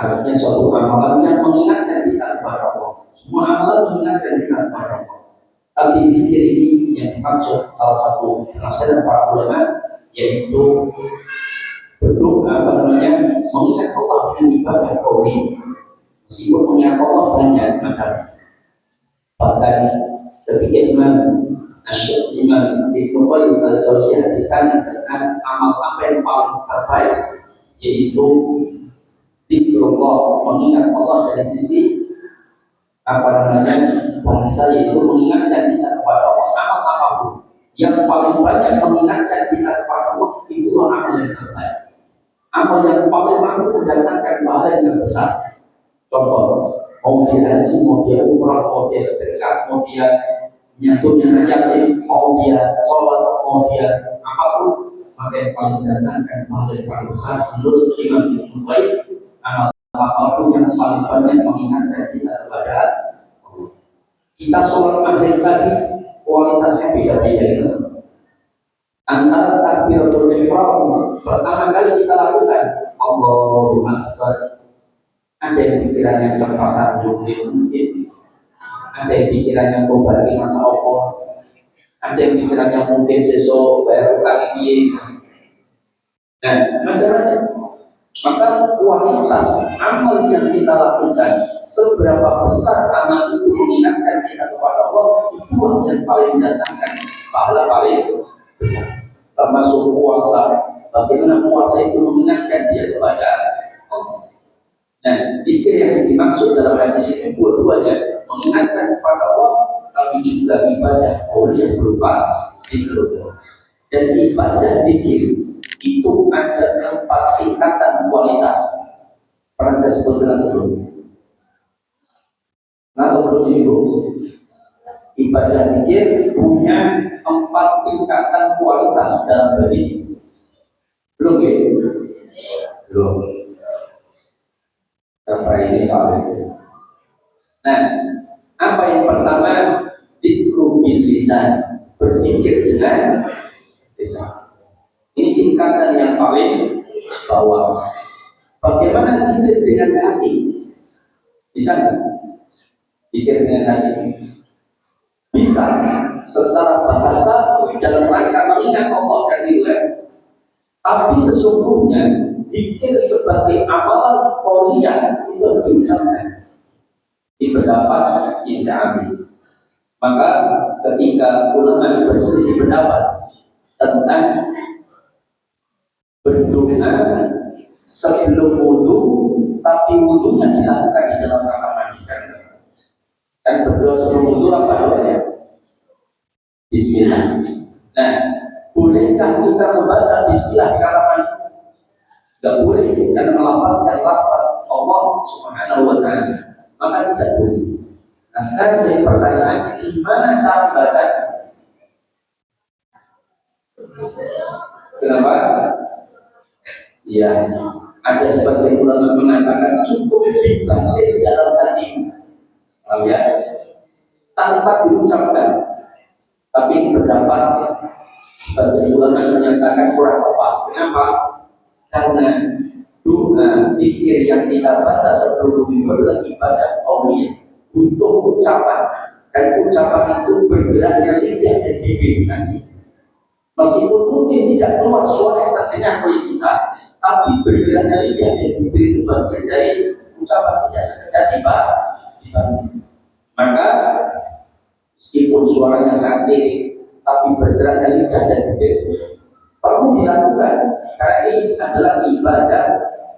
Artinya suatu amalan yang mengingatkan kita kepada Allah. Semua amalan mengingatkan kita kepada Allah. Tapi zikir ini yang dimaksud salah satu penafsiran para ulama yaitu bentuk mengingat Allah dengan ibadah qauli. Meskipun mengingat Allah banyak macam. Bahkan ketika Imam Ibnu Qayyim al-Jauziyah ditanya tentang amal apa yang paling terbaik, yaitu zikrullah, mengingat Allah dari sisi bahasa, yaitu mengingatkan kita kepada Allah. Amal apapun yang paling banyak mengingatkan kita kepada Allah, itulah amal yang terbaik. Amal yang paling mampu mendatangkan pahala yang besar. Contoh, mau dia haji, mau dia umrah, mau dia sedekah, mau dia nyentuhnya yatim, mau dia sholat, mau dia apapun, maka yang paling mendatangkan pahala yang paling besar menurut Imam Ibnu Qayyim, amal apapun yang paling banyak mengingatkan kita kepada Allah. Kita sholat maghrib tadi kualitasnya beda-beda. Antara takbiratul ihram pertama kali kita lakukan Allahu Akbar, ada yang pikirannya terpasar mungkin, ada yang pikirannya berbagi masa Allah, ada yang pikirannya mungkin sesuatu baru kali. Nah, macam-macam. Maka kualitas amal yang kita lakukan, seberapa besar amal itu mengingatkan kita kepada Allah, itu yang paling mendatangkan pahala paling besar. Termasuk puasa, bagaimana puasa itu mengingatkan dia kepada Allah. Nah, zikir yang dimaksud dalam hadis ini dua-duanya mengingatkan kepada Allah, tapi juga ibadah yang berupa zikir. Dan ibadah zikir itu ada 4 tingkatan kualitas. Pernah saya sebutkan dulu. Nah, belum itu ibadah zikir punya 4 tingkatan kualitas dalam berzikir. Belum ya? Belum. Sampai ini soalnya. Nah, apa yang pertama? Dzikru bil lisan, berzikir dengan lisan. Ini tingkatan yang paling bawah. Bagaimana zikir dengan hati? Bisa nggak? Zikir dengan hati? Bisa. Secara bahasa dalam rangka mengingat Allah dan nilai. Tapi sesungguhnya zikir sebagai amalan qauliyah itu diucapkan. Di pendapat yang saya ambil. Maka ketika ulama berselisih pendapat tentang berdoa sebelum wudu, tapi wudunya dilakukan di dalam rangka mandikan. Dan berdoa sebelum wudu apa doanya? Bismillah. Nah, bolehkah kita membaca Bismillah di kamar mandi? Tidak boleh, karena melafalkan lafaz Allah Subhanahu wa Ta'ala, maka tidak boleh. Nah, sekarang jadi pertanyaan, gimana cara bacanya? Kenapa? Ya, ada sebagian ulama mengatakan cukup dibalik dalam hati, ya, tanpa diucapkan. Tapi pendapat sebagian ulama menyatakan kurang tepat. Kenapa? Karena doa zikir yang kita baca sebelum itu adalah ibadah qauliyah, butuh ucapan, dan ucapan itu bergeraknya lidah dan bibir. Meskipun mungkin tidak keluar suara yang terdengar oleh kita, tapi bergeraknya lidah dan bibir itu bagian dari ucapan, tidak sekedar dibaca. Maka meskipun suaranya santai, tapi bergeraknya lidah dan bibir perlu dilakukan, karena ini adalah ibadah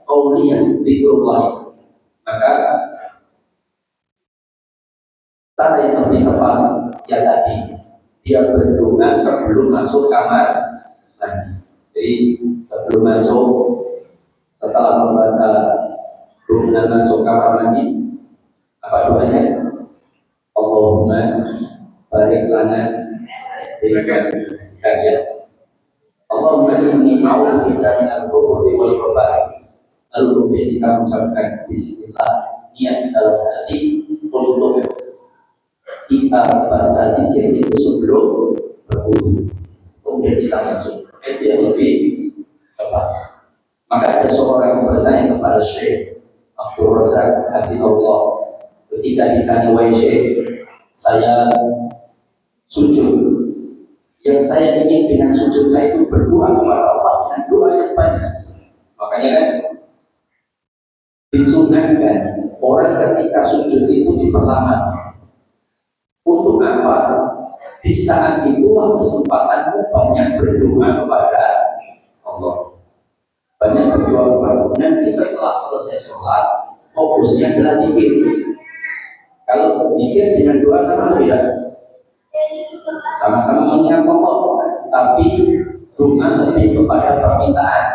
qauliyah zikrullah. Maka cara yang lebih tepat ya tadi, dia berdoa sebelum masuk kamar mandi. Jadi sebelum masuk, setelah membaca doa masuk kamar mandi, apa doanya? Allahumma barik lana berikan hadiah. Allahumma inni a'udzubika minal khubuthi wal khaba'ith. Lalu kemudian kita mengucapkan bismillah, niat dalam hati untuk kita baca zikir itu sebelum berwudu. Kemudian kita masuk. Itu yang lebih tepat. Maka ada seorang yang bertanya kepada Syekh Abdul Razak Hafizullah, ketika ditanya WC, saya sujud. Yang saya ingin dengan sujud saya itu berdoa kepada Allah dengan doa yang banyak. Makanya kan disunahkan orang ketika sujud itu diperlama. Untuk apa? Di saat itulah kesempatanmu banyak berdoa kepada Allah. Banyak berdoa kepada Allah. Nanti setelah selesai sholat, fokusnya adalah zikir. Kalau zikir dengan doa sama tidak? Sama-sama mengingat Allah, tapi doa lebih kepada permintaan.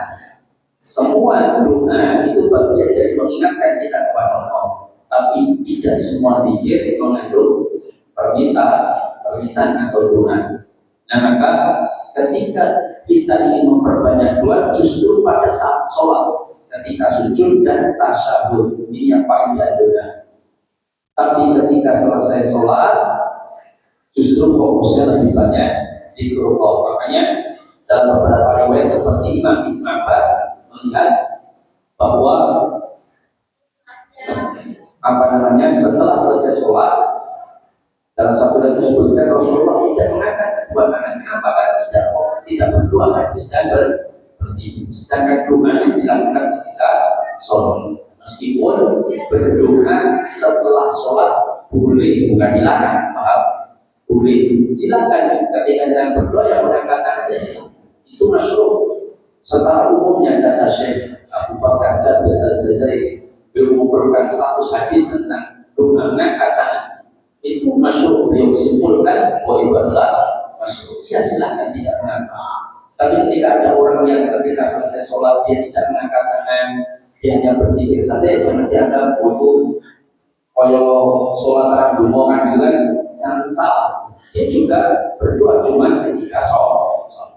Semua doa itu bagian dari mengingatkan kita kepada Allah, tapi tidak semua zikir mengandung permintaan atau doa. Nah, maka ketika kita ingin memperbanyak doa, justru pada saat sholat, ketika sujud dan tasyahud, ini yang paling dianjurkan. Tapi ketika selesai sholat, justru fokusnya lebih banyak zikrullah. Makanya dalam beberapa riwayat seperti Imam Ibn Abbas melihat bahwa setelah selesai sholat, dalam satu lagi disebutkan Rasulullah tidak mengangkat kedua tangannya. Kenapa? Tidak berdoa lagi, sedang berdiri. Sedangkan doa yang dilakukan ketika sholat. Meskipun berdoa setelah sholat boleh, bukan dilarang, paham? Boleh, silakan ketika dengan berdoa yang mengangkat tangannya silakan. Itu masyhur. Secara umumnya kata Syekh Abu Bakar Jabir Al-Jazairi beliau mengumpulkan 100 hadis tentang doa mengangkat tangan. Itu masyhur, beliau simpulkan bahwa itu adalah masyhur. Ya silakan tidak mengangkat. Tapi ketika ada orang yang ketika selesai sholat dia tidak mengangkat tangan, dia hanya berdiri saja, jangan dianggap untuk koyo sholat rambut kan juga, jangan salah. Dia juga berdoa cuma ketika sholat.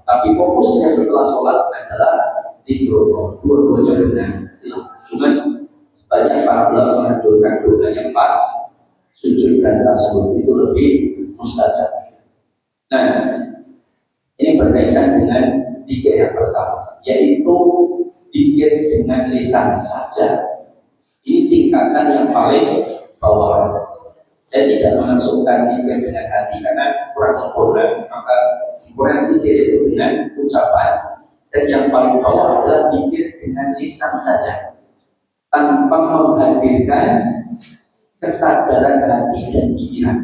Tapi fokusnya setelah sholat adalah zikrullah. Dua-duanya benar. Cuma banyak para ulama menganjurkan doa yang pas, sujud dan tasyahud itu lebih mustajab. Nah, ini berkaitan dengan zikir yang pertama, yaitu zikir dengan lisan saja. Ini tingkatan yang paling bawah. Saya tidak memasukkan zikir dengan hati karena kurang sempurna. Maka sempurna zikir itu dengan ucapan. Dan yang paling bawah adalah zikir dengan lisan saja, tanpa menghadirkan kesadaran hati dan pikiran.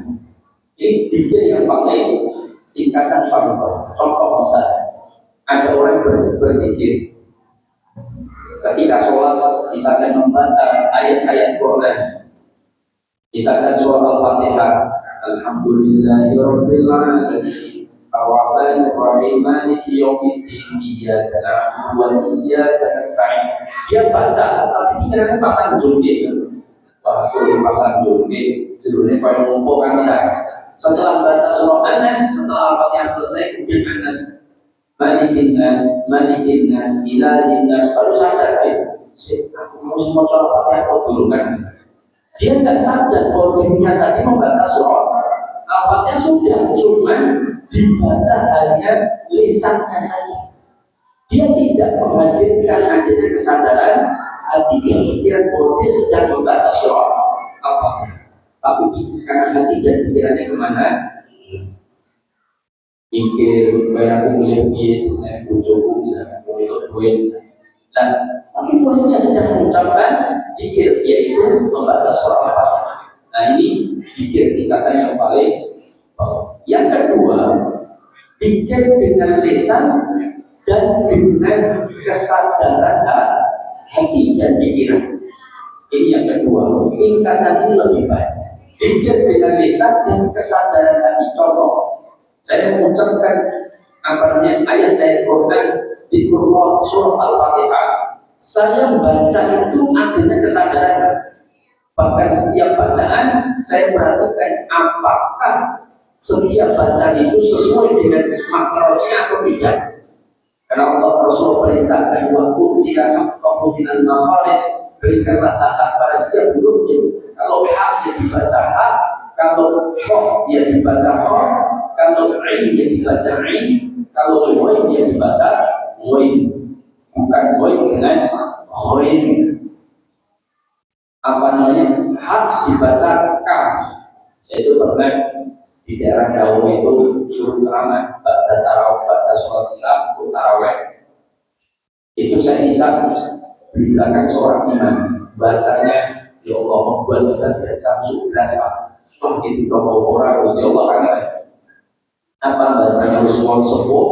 Ini zikir yang paling tingkatan paling bawah. Contoh misalnya, ada orang berzikir ketika sholat, misalkan membaca ayat-ayat Quran, misalkan surah Al-Fatihah, Alhamdulillahirabbil alamin, Ar-Rahmanir Rahim, Maliki Yaumiddin, Iyyaka na'budu wa iyyaka nasta'in. Dia baca, tapi pikirannya pasang joget. Wah, itu pasang joget, judulnya kayak ngumpul kan misalnya. Setelah baca surah An-Nas, setelah Al-Fatihah selesai, kemudian An-Nas, Malikin nas, ilahin nas, baru sadar aku mau semua surah Fatihah kok dulu kan. Dia tidak sadar bahwa dirinya tadi membaca surah Al-Fatihah sudah, cuman dibaca hanya lisannya saja. Dia tidak menghadirkan adanya kesadaran hati dan pikiran bahwa dia sedang membaca surah Al-Fatihah. Tapi karena hati dan pikirannya kemana? Mikir, bayar aku milih saya bujuku, misalnya untuk duit. Nah, tapi buahnya sedang mengucapkan zikir, yaitu membaca surah Al-Fatihah. Nah, ini zikir tingkatan yang paling bawah. Yang kedua, zikir dengan lisan dan dengan kesadaran hati dan pikiran. Ini yang kedua. Tingkatan ini lebih banyak. Zikir dengan lisan dan kesadaran hati. Contoh, saya mengucapkan ayat-ayat Quran di surah Al-Fatihah. Saya baca itu adanya kesadaran. Bahkan setiap bacaan saya perhatikan apakah setiap bacaan itu sesuai dengan makhrajnya atau tidak. Karena Allah Rasulullah perintahkan waktu dia afqahu minal makharij, berikanlah hak pada setiap hurufnya. Kalau hak dia dibaca hak, kalau kho dia dibaca kho, kalau ain dia dibaca ain, kalau wain dia dibaca wain, bukan wain dengan wain. apa namanya, hak dibaca kaf. Saya itu pernah di daerah Daun itu suruh ceramah pada tarawih, pada sholat isya untuk tarawih. Itu saya isya di belakang seorang imam, bacanya ya Allah membuat kita tidak jam 11 Pak. Begitu kalau orang harus ya Allah karena apa bacanya Usman Sepuh,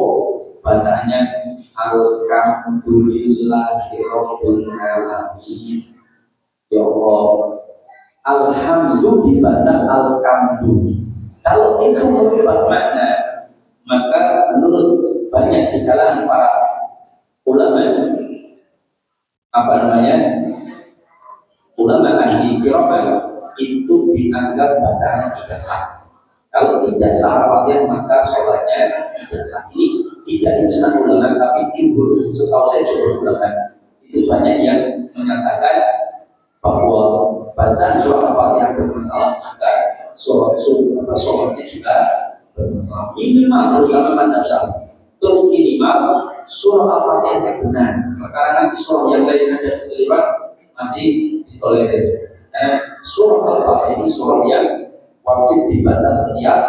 bacanya Alhamdulillahi Rabbil Alamin. Ya Allah, Alhamdulillah dibaca Alhamdulillah. Kalau itu merubah makna, maka menurut banyak di kalangan para ulama, apa namanya, ulama ahli qiraah itu dianggap bacaan tidak sah. Kalau tidak sah Al-Fatihah maka sholatnya tidak sah. Ini tidak disebut ulama, tapi jumhur, setahu saya jumhur ulama itu banyak yang menyatakan bahwa bacaan surah Al-Fatihah bermasalah, maka sholatnya juga bermasalah. Minimal terutama pada Syafi'i, terus minimal surah Al-Fatihah yang benar. Karena nanti surah yang lain ada kekeliruan masih ditolerir. Surah Al-Fatihah ini surah yang wajib dibaca setiap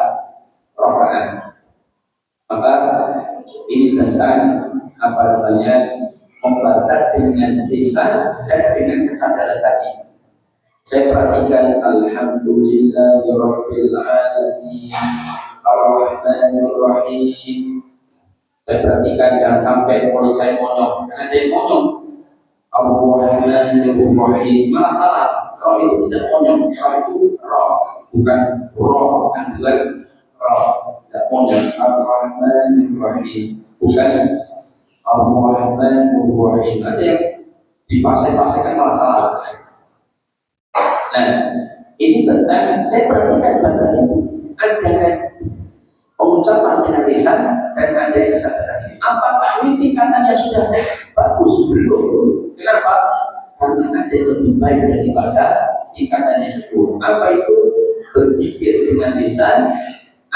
rakaat. Maka ini tentang apa namanya, membaca dengan lisan dan dengan kesadaran tadi. Saya perhatikan Alhamdulillahirabbil alamin Ar-Rahmanir Rahim. Saya perhatikan jangan sampai mulut saya monyong. Karena dia monyong Ar-Rahmanir Rahim malah salah. Roh itu tidak monyong, roh itu roh, bukan roh, bukan roh. Tidak monyong. Ar-Rahmanir Rahim bukan Ar-Rahmanir Rahim. Ada yang dipasai-pasaikan malah salah. Nah, ini tentang saya perhatikan bacaan itu ada pengucapan dengan lisan dan ada kesadaran. Apakah ini tingkatannya sudah bagus? Belum. Kenapa? Karena ada yang lebih baik daripada tingkatannya itu. Apa itu? Berzikir dengan lisan,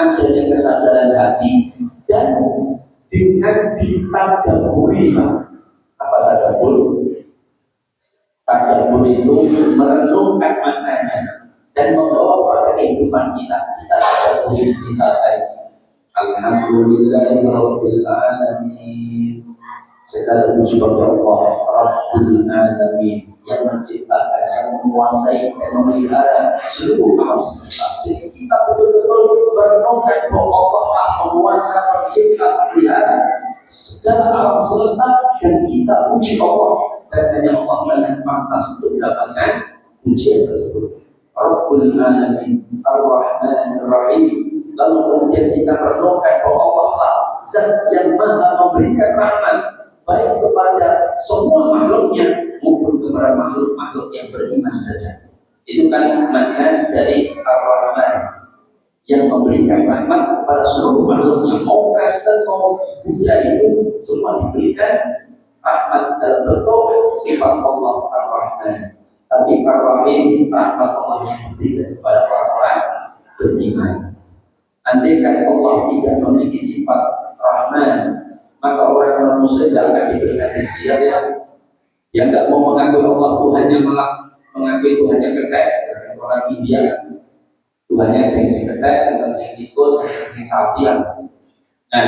adanya kesadaran hati, dan dengan ditadaburi. Apa tadabur? Tadabur itu merenungkan maknanya dan membawa pada kehidupan kita. Kita tadaburi misalkan Alhamdulillahirabbil alamin. Segala puji bagi Allah Rabbul Alamin yang menciptakan, yang menguasai dan memelihara seluruh alam semesta. Jadi kita betul-betul merenungkan bahwa Allah telah menguasa, mencipta, memelihara segala alam semesta, dan kita puji Allah dan hanya Allah yang pantas untuk mendapatkan pujian tersebut. Rabbul Alamin Ar-Rahmanir Rahim. Lalu kemudian kita merenungkan bahwa Allah lah Zat yang maha memberikan rahmat baik kepada semua makhluknya maupun kepada makhluk-makhluk yang beriman saja. Itu kan makna dari Ar-Rahman, yang memberikan rahmat kepada seluruh makhluknya. Mau Kristen, mau Buddha, itu semua diberikan rahmat dalam bentuk sifat Allah Ar-Rahman. Tapi Ar-Rahim, rahmat Allah yang diberikan kepada orang-orang beriman. Andaikan Allah tidak memiliki sifat Rahman, maka orang Muslim tidak akan diberikan rezeki. Yang tidak mau mengakui Allah Tuhannya malah mengakui Tuhannya ketek. Orang India Tuhannya yang sing ketek, yang sing tikus, yang sing sapi. Nah,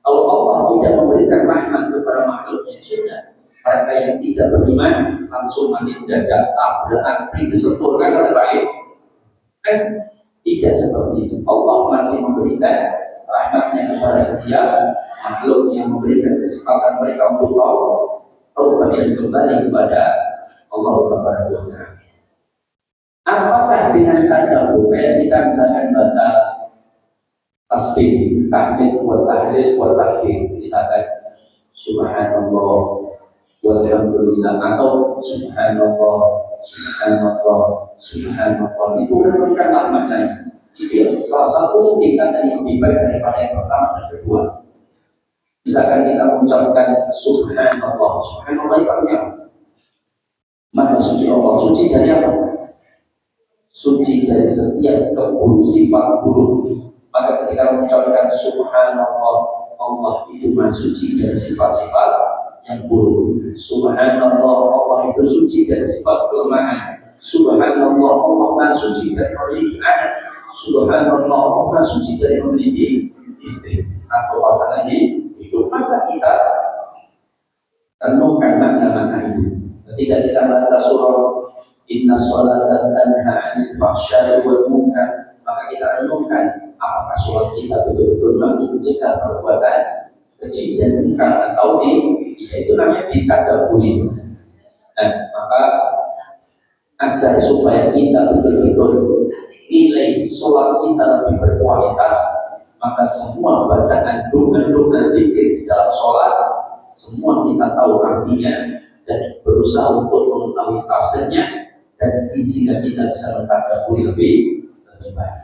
kalau Allah tidak memberikan rahmat kepada makhluknya, sudah mereka yang tidak beriman langsung mati mendadak, tabrakan, disentuhkan oleh baik. Kan tidak seperti itu. Allah masih memberikan rahmatnya kepada setiap makhluk, yang memberikan kesempatan mereka untuk taubat dan kembali kepada Allah Subhanahu wa Ta'ala. Apakah dengan tadabbur kayak kita misalkan baca tasbih, tahmid, wa tahlil, wa takbir, misalkan subhanallah walhamdulillah atau subhanallah subhanallah subhanallah, itu merupakan maknanya. Itu salah satu tingkatan yang lebih baik daripada yang pertama dan kedua. Misalkan kita mengucapkan subhanallah, subhanallah itu artinya maha suci Allah. Suci dari apa? Suci dari setiap keburuk, sifat buruk. Maka ketika mengucapkan subhanallah, Allah itu maha suci dari sifat-sifat yang buruk. Subhanallah, Allah itu suci dari sifat kelemahan. Subhanallah, Allah Maha Suci dari memiliki anak. Subhanallah, Allah Maha Suci dari memiliki istri atau pasangan hidup. Maka kita renungkan makna-makna itu. Ketika kita baca surah Inna sholata tanha 'anil fahsya'i wal munkar, maka kita renungkan apakah sholat kita betul-betul mampu mencegah perbuatan keji dan munkar atau tidak. Itu namanya ditadaburi. Nah, maka agar supaya kita betul-betul nilai sholat kita lebih berkualitas, maka semua bacaan doa-doa zikir di dalam sholat semua kita tahu artinya dan berusaha untuk mengetahui tafsirnya, dan sehingga kita bisa mentadabburi lebih baik.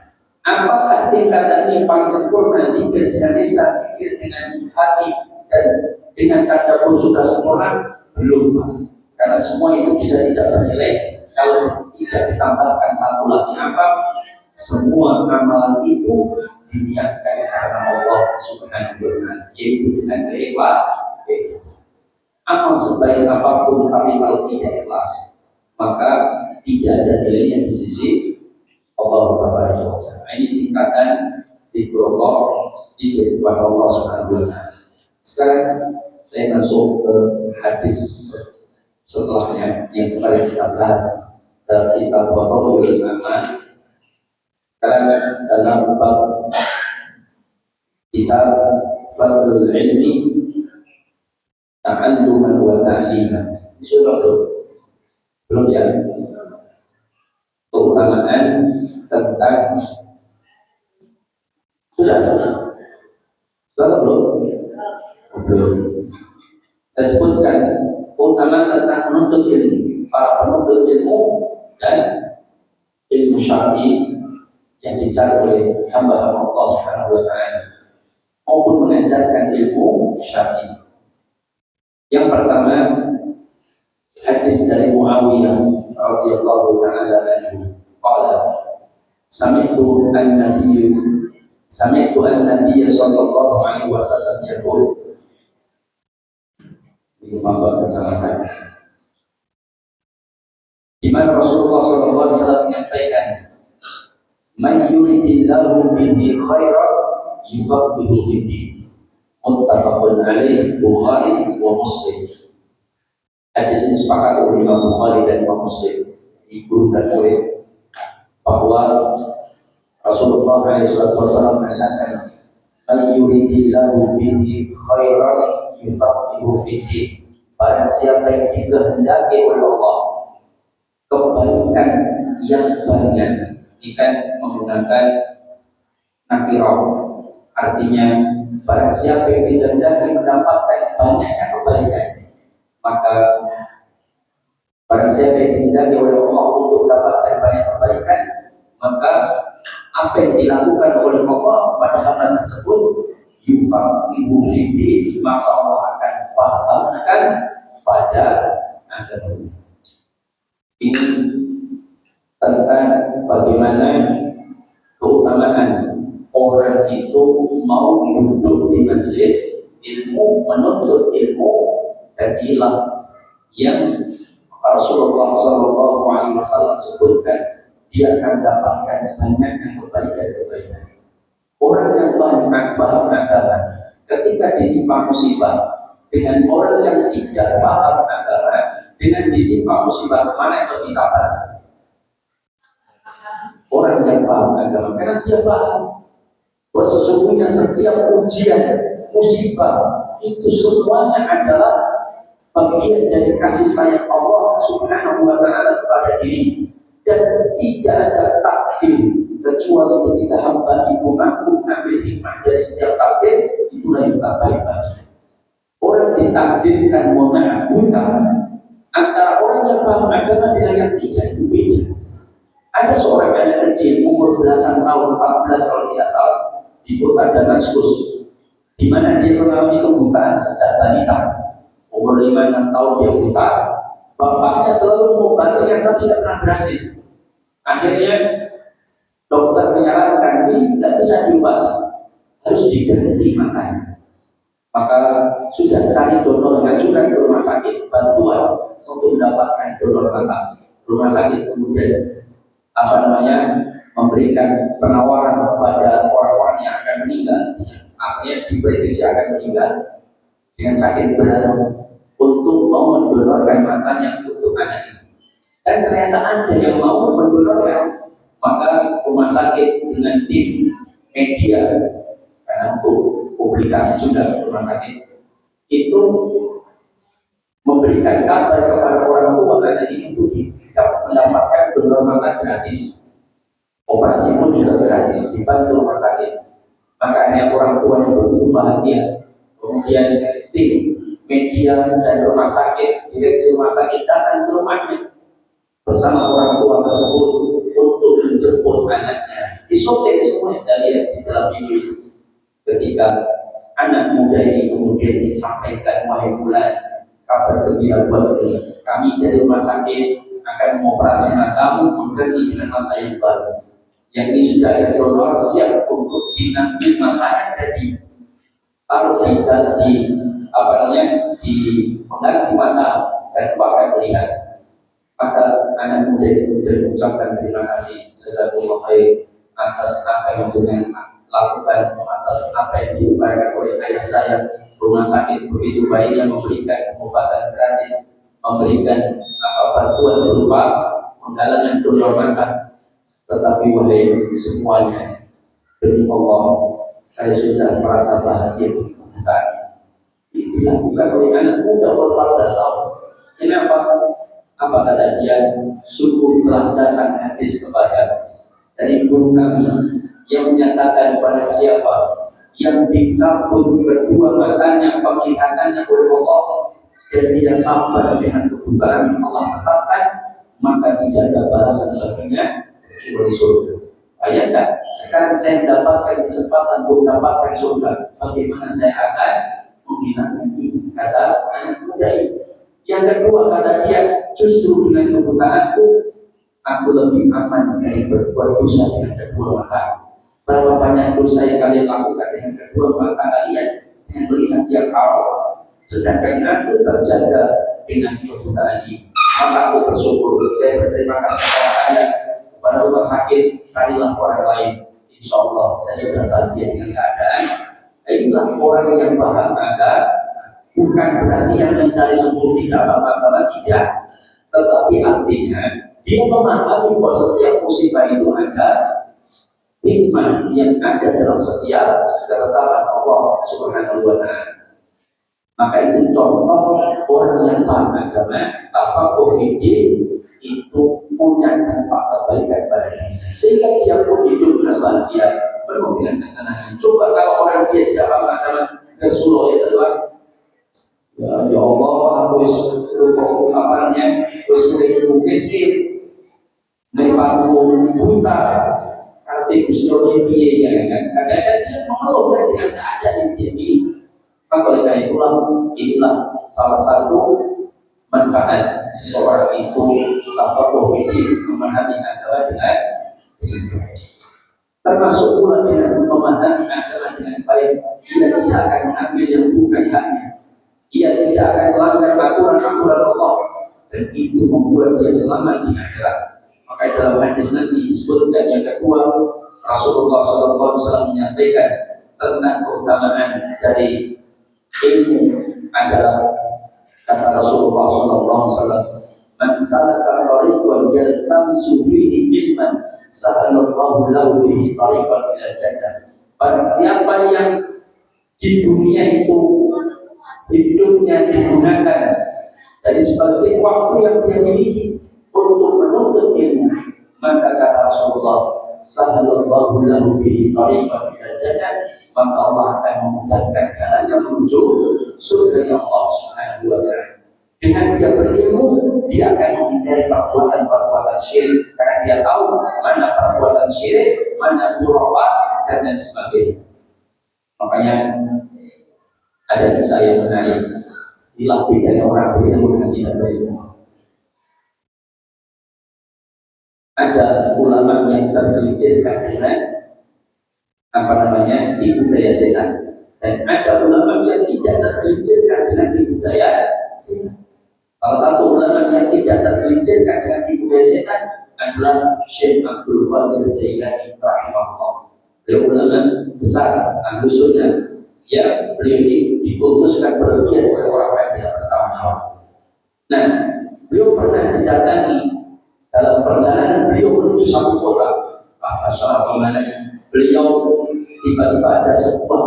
Apakah tingkatan ini paling sempurna zikir dengan lisan, zikir dengan hati, dan dengan tadabbur sudah sempurna? Belum, karena semua itu bisa tidak bernilai kalau tidak ditambahkan satu lagi apa? Semua amalan itu diniatkan karena Allah Subhanahu wa Ta'ala, yaitu dengan ikhlas. Amal sebaik apapun tapi kalau tidak ikhlas, maka tidak ada nilainya di sisi Allah Subhanahu wa Ta'ala. Ini tingkatan dikurangkan di kepada Allah Subhanahu wa Ta'ala. Sekarang saya masuk ke hadis setelahnya yang kemarin kita bahas dari kitab Fadhailul Amal. Karena dalam bab kitab Fadlul Ilmi Ta'alluman wa Ta'liman, sudah belum ya? Keutamaan tentang sudah belum? Saya sebutkan keutamaan tentang penuntut ilmu, para penuntut ilmu dan ilmu syar'i yang dicari oleh hamba-hamba Allah Subhanahu wa Ta'ala maupun mengajarkan ilmu syar'i. Yang pertama, hadis dari Muawiyah radhiyallahu ta'ala anhu, qala sami'tu an-nabiy sallallahu alaihi wasallam yaqul, ini mabak kecamatan, di mana Rasulullah sallallahu alaihi wasallam menyampaikan, "Man yuridillahu bihi khairan yufaqihuhu fid-din." Muttafaqun alaih, Bukhari wa Muslim. Hadis ini sepakat oleh Imam Bukhari dan Imam Muslim, digunakan oleh bahwa Rasulullah SAW mengatakan, "Man yuridillahu bihi khairan yufaqihuhu fid-din." Barang siapa yang dikehendaki oleh Allah kebaikan yang banyak, ini kan menggunakan nakirah, artinya barang siapa yang dikehendaki mendapatkan banyaknya kebaikan, maka barang siapa yang dikehendaki oleh Allah untuk mendapatkan banyak kebaikan, maka apa yang dilakukan oleh Allah pada hamba tersebut yufaqihu fiddin, maka Allah akan fahamkan pada agama. Ini tentang bagaimana keutamaan orang itu mau duduk di majelis ilmu, menuntut ilmu, dan inilah yang Rasulullah SAW sebutkan, dia akan dapatkan banyak kebaikan. Orang yang paham agama ketika ditimpa musibah dengan orang yang tidak paham agama dengan ditimpa musibah, mana yang lebih sabar? Orang yang paham agama, karena dia paham bahwa sesungguhnya setiap ujian, musibah itu semuanya adalah bagian dari kasih sayang Allah Subhanahu wa Ta'ala kepada diri, dan tidak ada takdir kecuali ketika hamba itu mampu mengambil hikmah dari setiap takdir, itulah yang terbaik bagi. Orang ditakdirkan buta antara orang yang paham agama dengan yang tidak, itu beda. Ada seorang anak kecil umur belasan tahun, 14 kalau tidak salah, di kota Damaskus, di mana dia mengalami kebutaan sejak balita. Umur 5-6 tahun dia buta. Bapaknya selalu mengobatinya tapi tidak pernah berhasil. Akhirnya dokter menyarankan ini tidak bisa diobati, harus diganti matanya. Maka sudah cari donor, mengajukan ke rumah sakit bantuan untuk mendapatkan donor mata. rumah sakit kemudian memberikan penawaran kepada orang-orang yang akan meninggal, artinya diprediksi akan meninggal dengan sakit berat untuk mau mendonorkan matanya untuk anak ini. Dan ternyata ada yang mau mendonorkan, maka rumah sakit dengan tim media, karena untuk publikasi juga rumah sakit itu memberikan kabar kepada orang tua anak ini untuk mendapatkan donor mata gratis, operasi pun juga gratis, dibantu rumah sakit. Makanya orang tua yang begitu bahagia. Kemudian tim media dan rumah sakit, direksi rumah sakit datang ke rumahnya bersama orang tua tersebut untuk menjemput anaknya. Disotek semua yang saya lihat di dalam video itu. Ketika anak muda ini kemudian disampaikan, wahai bulan, kabar gembira buat kami dari rumah sakit akan mengoperasi matamu mengganti dengan mata yang baru. Yang ini sudah donor siap untuk diambil matanya jadi taruh di pengganti mata dan pakai melihat. Maka anak muda itu mengucapkan terima kasih jazakumullah khair atas apa yang dengan lakukan, atas apa yang diupayakan oleh ayah saya. Rumah sakit begitu baiknya memberikan pengobatan gratis, memberikan bantuan berupa penggalangan donor mata. Tetapi wahai semuanya, demi Allah, saya sudah merasa bahagia bukan itu dilakukan oleh anak muda umur 14 tahun. Kenapa? Apa kata dia? Sungguh telah datang hadis kepada dari guru kami yang menyatakan kepada siapa yang dicabut kedua matanya penglihatannya oleh Allah dan dia sabar dengan kebutaan yang Allah tetapkan, maka tidak ada balasan baginya kecuali surga. Bayangkan, sekarang saya mendapatkan kesempatan untuk mendapatkan surga, bagaimana saya akan menghilangkan ini? Kata anak muda ini. Yang kedua kata dia, justru dengan kebutaanku aku lebih aman dari berbuat dosa dengan kedua mata. Berapa banyak dosa yang kalian lakukan dengan kedua mata kalian dengan melihat yang haram, sedangkan aku terjaga dengan kebutaan ini. Maka aku bersyukur, saya berterima kasih kepada ayah, kepada rumah sakit, carilah orang lain. Insya Allah saya sudah bahagia dengan keadaan. Inilah orang yang paham agama. Bukan berarti yang mencari sembuh tidak apa-apa, tidak. Tetapi artinya dia memahami bahwa setiap musibah itu ada hikmah yang ada dalam setiap ketetapan Allah Subhanahu wa Ta'ala. Maka itu contoh orang yang paham agama, tafaqquh fiddin, itu punya dampak kebaikan pada dirinya, sehingga dia pun hidup dengan bahagia, penuh dengan ketenangan. Coba kalau orang dia tidak paham agama, kesulo ya teman. Ya Allah, aku kapannya terus menjadi miskin, menipu buta, arti Gusti piye ya kan? Kadang-kadang dia mengeluh dari keadaan yang dia miliki. Maka oleh karena inilah salah satu manfaat seseorang itu tafaqquh fiddin, memahami agama dengan termasuk pula dengan memahami agama dengan baik. Dia tidak akan mengambil yang bukan haknya. Ia tidak akan melanggar aturan-aturan Allah, dan itu membuat dia selamat di akhirat. Maka dalam hadis nanti disebutkan yang kedua, Rasulullah SAW menyampaikan tentang keutamaan dari ilmu adalah kata Rasulullah SAW, man salaka tariqan yaltamisu fihi ilman sahalallahu lahu bihi tariqan ila jannah. Barang siapa yang di dunia itu hidupnya digunakan dari sebagian waktu yang dia miliki untuk menuntut ilmu, maka kata Rasulullah, sahalallahu lahu bihi tariqan ila jannah, maka Allah akan memudahkan jalannya menuju surga Allah Subhanahu wa Ta'ala. Dengan dia berilmu, dia akan menghindari perbuatan-perbuatan syirik, karena dia tahu mana perbuatan syirik, mana khurafat dan lain sebagainya. Makanya ada kisah yang menarik. Inilah bedanya orang berilmu dengan tidak berilmu. Ada ulama yang tergelincirkan dengan tipu daya setan, dan ada ulama yang tidak tergelincirkan dengan tipu daya setan. Salah satu ulama yang tidak tergelincirkan dengan tipu daya setan adalah Syekh Abdul Qadir Jailani rahimahullah. Beliau ulama besar ahli sunnah yang beliau ini diputuskan berlebihan oleh orang yang tidak bertanggung jawab. Nah, beliau pernah didatangi dalam perjalanan beliau menuju satu kota. Beliau tiba-tiba ada sebuah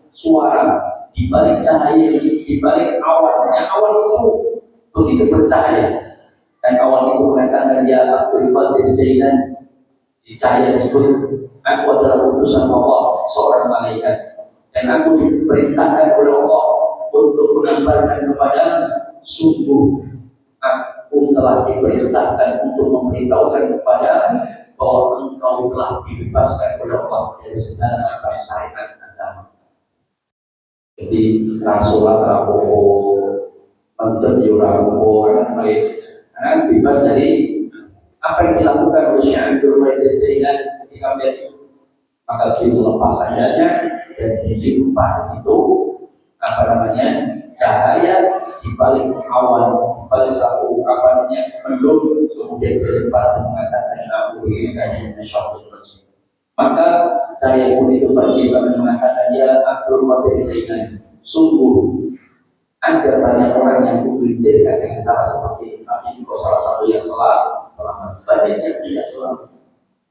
suara di balik cahaya, di balik awannya. Awan itu begitu bercahaya, dan awan itu mengatakan dia Abdul Qadir Jailani. Di cahaya tersebut, aku adalah utusan Allah, seorang malaikat, dan aku diperintahkan oleh Allah untuk mengabarkan kepada sungguh aku telah diperintahkan untuk memberitahukan kepada bahwa engkau telah dibebaskan oleh Allah dari segala macam syariat agama. Jadi Rasulullah Rabowo, Menteri Rabowo, karena bebas dari apa yang dilakukan oleh Syekh Abdul Qadir Jailani ketika menjadi, maka beliau melepas sayapnya dan dilimpah itu cahaya di balik awan, di balik satu mendung, kemudian dilimpah mengatakan aku ini kayaknya syaitan. Maka cahaya pun itu pergi sampai mengatakan ya Abdul Qadir Jailani, sungguh ada banyak orang yang menggelincirkan dengan cara seperti ini, tapi kalau salah satu yang selamat, banyak yang tidak selamat.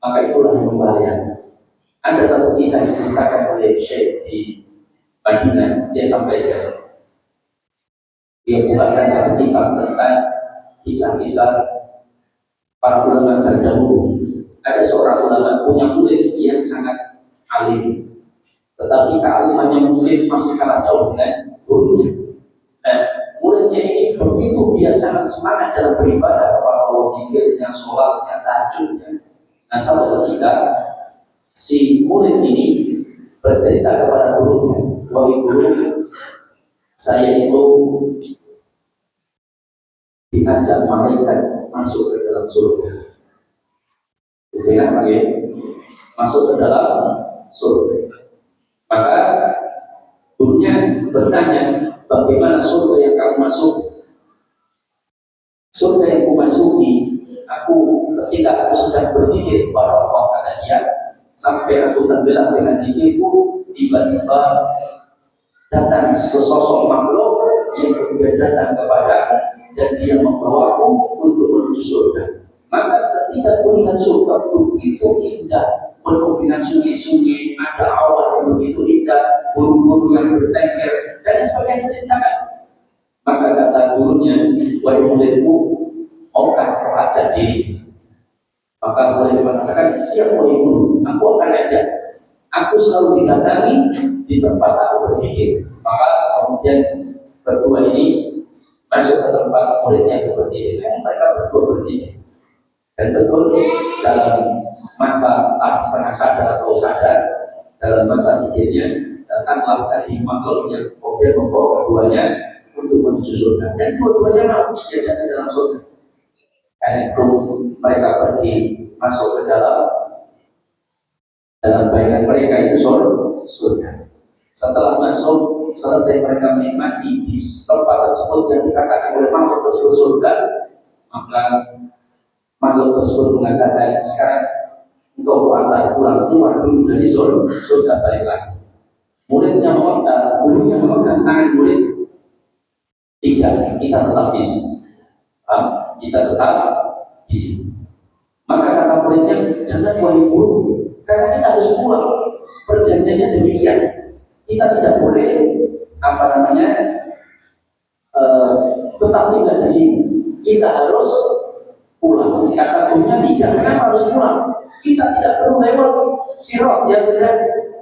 Maka itulah yang membahayakan. Ada satu kisah yang diceritakan oleh Syekh di Madinah. Dia sampaikan, dia buatkan satu kitab tentang kisah-kisah para ulama terdahulu. Ada seorang ulama punya murid yang sangat alim, tetapi kealimannya mungkin masih kalah jauh dengan gurunya. Nah, muridnya ini begitu dia sangat semangat dalam beribadah kepada Allah, zikirnya, sholatnya, tahajudnya. Nah, satu ketika si murid ini bercerita kepada gurunya, wahai guru, saya itu diajak malaikat masuk ke dalam surga. Dengan masuk ke dalam surga. Maka gurunya bertanya, bagaimana surga yang kamu masuk? Surga yang aku masuki, ketika aku sedang berzikir kepada Allah, kata dia, sampai aku tenggelam dengan zikirku, tiba-tiba datang sesosok makhluk yang kemudian datang kepada dan dia membawaku untuk menuju surga. Maka ketika kulihat surga begitu indah, penuh dengan sungai-sungai, ada awan yang begitu indah, burung-burung yang bertengger dan sebagainya diceritakan. Maka kata gurunya, wahai muridku, maukah kau ajak diri? Maka murid mengatakan, siap wahai guru, aku akan ajak. Aku selalu didatangi di tempat aku berzikir. Maka kemudian berdua ini masuk ke tempat muridnya itu berdiri, dan mereka berdua berdiri. Dan betul dalam masa setengah sadar atau sadar, dalam masa pikirnya datanglah dari makhluk yang kemudian membawa keduanya untuk menuju surga, dan dua-duanya mau diajak ke dalam surga. Karena itu mereka pergi masuk ke dalam bayangan mereka itu surga. Setelah masuk, selesai mereka menikmati di tempat tersebut yang dikatakan oleh makhluk tersebut surga, maka makhluk tersebut mengatakan, sekarang engkau antar pulang, keluar dulu dari surga, balik lagi. Muridnya gurunya memegang tangan murid, tidak, kita tetap di sini. Kita tetap di sini. Maka kata muridnya, jangan wahai guru, karena kita harus pulang. Perjanjiannya demikian. Kita tidak boleh tetap tinggal di sini. Kita harus pulang. Kata gurunya tidak, kenapa harus pulang? Kita tidak perlu lewat sirat yang benar.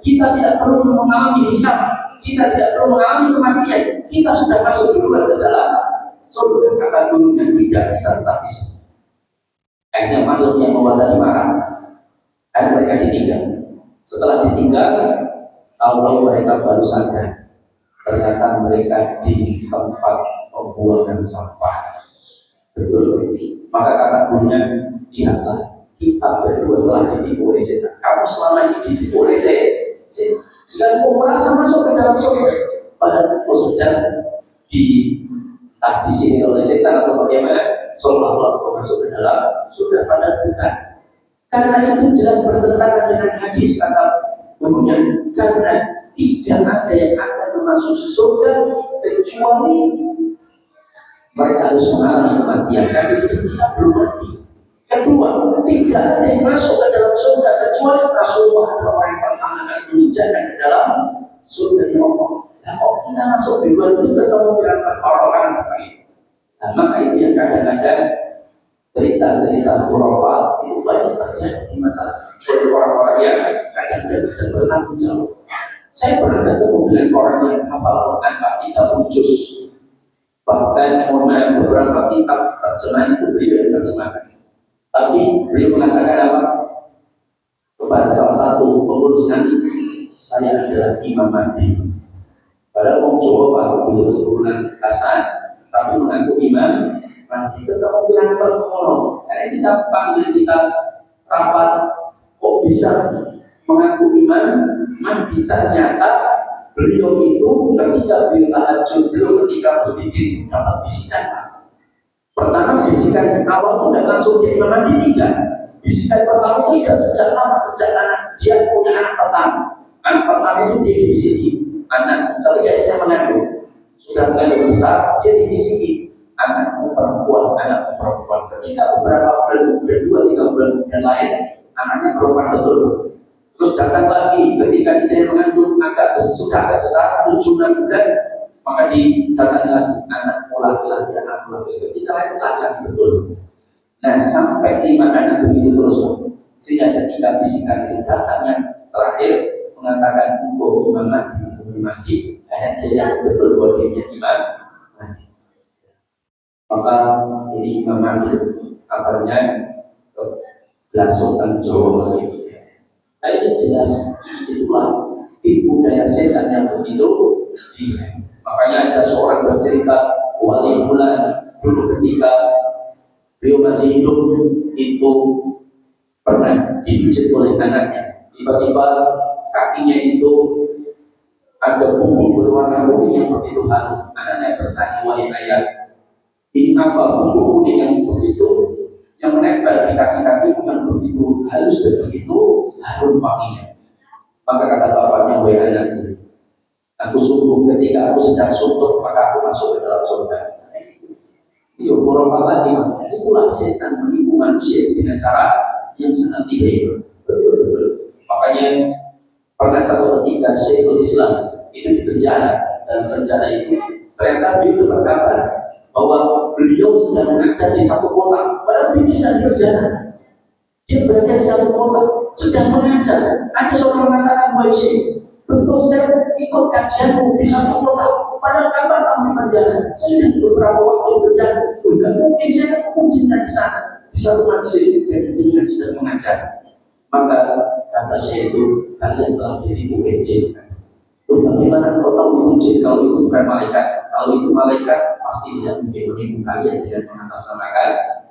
Kita tidak perlu mengalami hisab. Kita tidak perlu mengalami kematian. Kita sudah masuk duluan ke dalam surga. Kata gurunya tidak, kita tetap di sini. Akhirnya makhluk yang membuat marah, dan mereka ditinggal. Setelah ditinggal, tahu-tahu mereka baru sadar, ternyata mereka di tempat pembuangan sampah. Betul. Maka kata gurunya, lihatlah, kita berdua telah ditipu oleh setan. Kamu selama ini ditipu oleh setan. Sehingga kau merasa masuk ke dalam surga, padahal kau sedang entah disihir oleh setan atau bagaimana, seolah-olah masuk ke dalam surga, padahal bukan. Karena itu jelas bertentangan dengan hadis kata gurunya, karena tidak ada yang akan masuk surga kecuali mereka harus mengalami kematian, tapi kita belum mati. Kedua, tidak ada yang masuk ke dalam surga kecuali Rasulullah adalah orang yang pertama kali menginjakkan ke dalam surga ya Allah. Nah, kalau kita masuk di luar itu ketemu dengan orang-orang lain. Nah, maka itu yang kadang-kadang cerita-cerita khurafat itu banyak terjadi di masa dari orang-orang yang kadang-kadang tidak bertanggung jawab. Saya pernah ketemu dengan orang yang hafal Quran 30 juz. Bahkan beberapa kitab terjemahan itu beliau yang terjemahkan. Tapi beliau mengatakan apa? Kepada salah satu pengurus nanti, saya adalah Imam Mahdi. Padahal orang Jawa baru keturunan Hasan, tapi mengaku Imam Mahdi. Tetap bilang berkolong. Karena kita panggil kita rapat, kok bisa mengaku Imam Mahdi? Ternyata beliau itu ketika beliau tahajud, beliau ketika berzikir dapat bisikan. Pertama bisikan awal tidak langsung dia Imam Mahdi, tidak. Bisikan pertama itu sudah sejak lama, sejak anak dia punya anak pertama. Anak pertama itu dia dibisiki. Anak ketika istrinya mengandung, sudah mengandung besar, dia dibisiki. Anakmu perempuan, anakmu perempuan. Ketika beberapa bulan, 2-3 bulan kemudian lain, anaknya perempuan betul. Terus datang lagi ketika istrinya mengandung sudah agak besar, 7-6 bulan, maka didatangi lagi anakmu laki-laki, anakmu laki-laki. Ketika lain laki-laki betul. Nah, sampai 5 anak begitu terus, sehingga ketika bisikan itu datang yang terakhir mengatakan untuk Imam Mahdi, hanya dia yang betul bahwa dia Imam Mahdi. Maka ini Imam Mahdi kabarnya langsung tanggung jawab. Nah, ini jelas itulah tipu daya setan yang begitu. Makanya ada seorang bercerita wali fulan dulu ketika beliau masih hidup itu pernah dipijit oleh anaknya. Tiba-tiba kakinya itu ada bumbu berwarna kuning yang begitu halus. Anaknya bertanya, wahai ayah, ini apa bumbu kuning yang begitu yang menempel di kaki-kaki yang begitu halus dan begitu harum wanginya? Maka kata bapaknya, wahai anakku, aku sungguh ketika aku sedang suntuk maka aku masuk ke dalam surga. Itu khurafat lagi, itulah setan menipu manusia dengan cara yang sangat tidak betul. Makanya pernah satu ketika Syekhul Islam itu di penjara, dan penjara itu ternyata beliau berkata bahwa beliau sedang mengajar di satu kota, padahal beliau di penjara. Dia berada di satu kota sedang mengajar. Ada seorang mengatakan, wahai Syekh, bentuk saya ikut kajianmu di satu kota, padahal kapan kamu di penjara? Saya sudah beberapa waktu di penjara. Tidak mungkin saya ketemu jenengan di sana di satu majelis dan jenengan sedang mengajar. Maka kata saya itu, kalian telah ditipu jin. Bagaimana kalau tahu itu jin? Kalau itu bukan malaikat, kalau itu malaikat pasti tidak mungkin menipu kalian dengan mengatasnamakan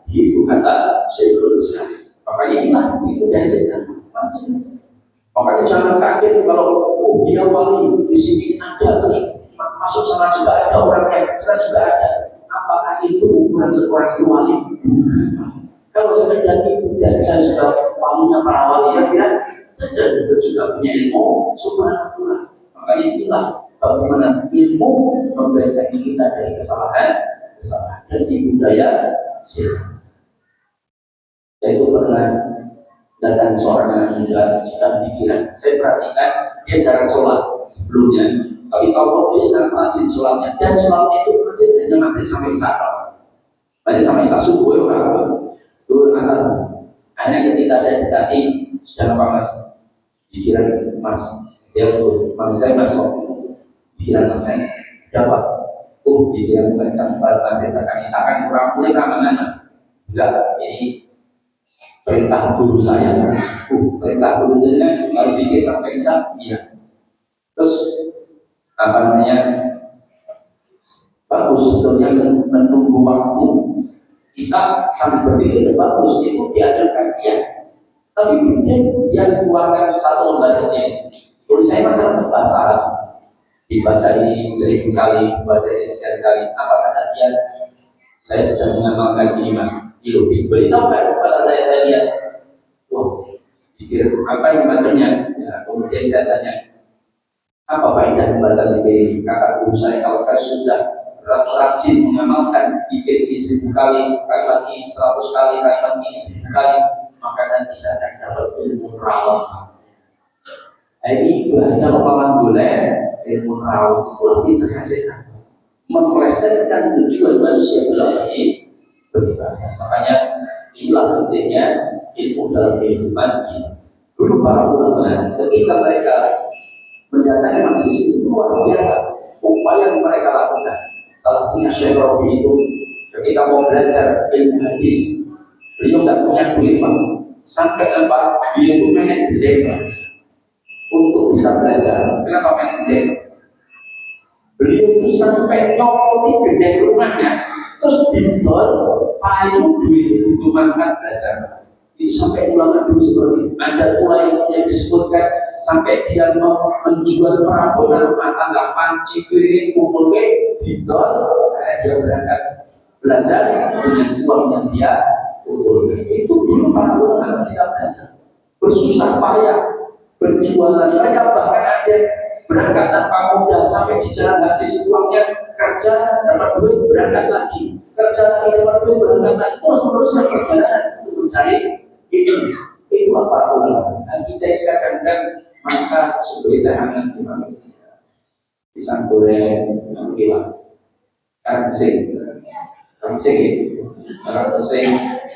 itu, kata Syekhul Islam. Makanya inilah itu dari setan. Makanya jangan kaget kalau dia wali di sini ada, terus masuk sana juga ada orangnya, sana juga ada. Apakah itu ukuran seorang itu wali? Kalau sekedar itu Dajjal sudah walinya para wali ya, Dajjal juga punya ilmu subhanallah. Makanya inilah bagaimana ilmu memberikan kita dari kesalahan dan budaya siapa. Saya itu pernah datang seorang anak muda sedang pikiran. Saya perhatikan dia jarang sholat sebelumnya, tapi kalau dia sangat rajin sholatnya, dan sholatnya itu rajin hanya maghrib sampai isya. Maghrib sampai isya subuh ya orang dulu asal. Hanya ketika saya dekati, sudah apa mas? Pikiran mas, dia manggil saya mas kok. Pikiran mas saya, siapa? Pikiran kencang banget, maghrib akan isya kan kurang boleh ramalan mas. Enggak, ini perintah guru saya, perintah guru saya harus dikit sampai isya, iya. Terus apa namanya? Bagus sebetulnya menunggu waktu isya sambil berdiri itu bagus, itu diajarkan dia. Tapi dia keluarkan satu lembar kecil. Guru saya macam bahasa Arab. dibaca ini 1000 kali, dibaca ini sekian kali, apa kata dia? Saya sedang mengamalkan ini mas. Beritahu kan kepada saya lihat. Wah, pikir apa yang bacanya? Ya, kemudian saya tanya, apa faedah membaca zikir ini? Kata guru saya, kalau kalian sudah rajin mengamalkan zikir ini 1000 kali, kali lagi 100 kali, kali lagi 1000 kali, maka nanti saya akan dapat ilmu rawat. Ini hanya pemahaman boleh, ilmu rawat itu lebih menghasilkan, memplesetkan tujuan manusia belajar beribadah. Makanya inilah pentingnya ilmu dalam kehidupan kita. Dulu para ulama ketika mereka mendatangi majelis itu luar biasa upaya yang mereka lakukan. Salah satunya Syekh Rabi itu ketika mau belajar ilmu hadis, beliau tidak punya duit sampai apa beliau itu menek gede untuk bisa belajar. Kenapa menek gede? Beliau itu sampai nyopoti gede rumahnya, terus dibel payu duit ditumankan belajar. Itu sampai ulama dulu seperti itu. Ada pula yang disebutkan sampai dia mau menjual perabotan rumah tangga, panci, piring, kumpul dibel, dia berangkat belajar dengan uang yang dia kumpulkan. Itu dulu para ulama ketika belajar bersusah payah berjualan. Mereka bahkan ada berangkat tanpa modal sampai di jalan habis uangnya, kerja dapat duit berangkat lagi, kerja lagi dapat duit berangkat lagi, terus meneruskan perjalanan untuk mencari itu apa ulama. Kita kadang-kadang maka sebagai tahanan di mana pisang goreng yang hilang, kancing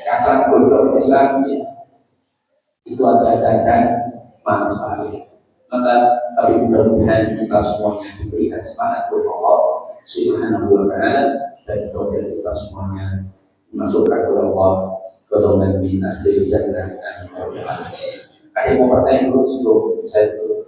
kacang godong pisang itu ada manfaatnya. Maka tapi mudah-mudahan kita semuanya diberikan semangat oleh Allah Subhanahu wa Ta'ala, dan kita semuanya dimasukkan oleh Allah golongan min ahli jannah. Ada yang mau bertanya dulu sebelum saya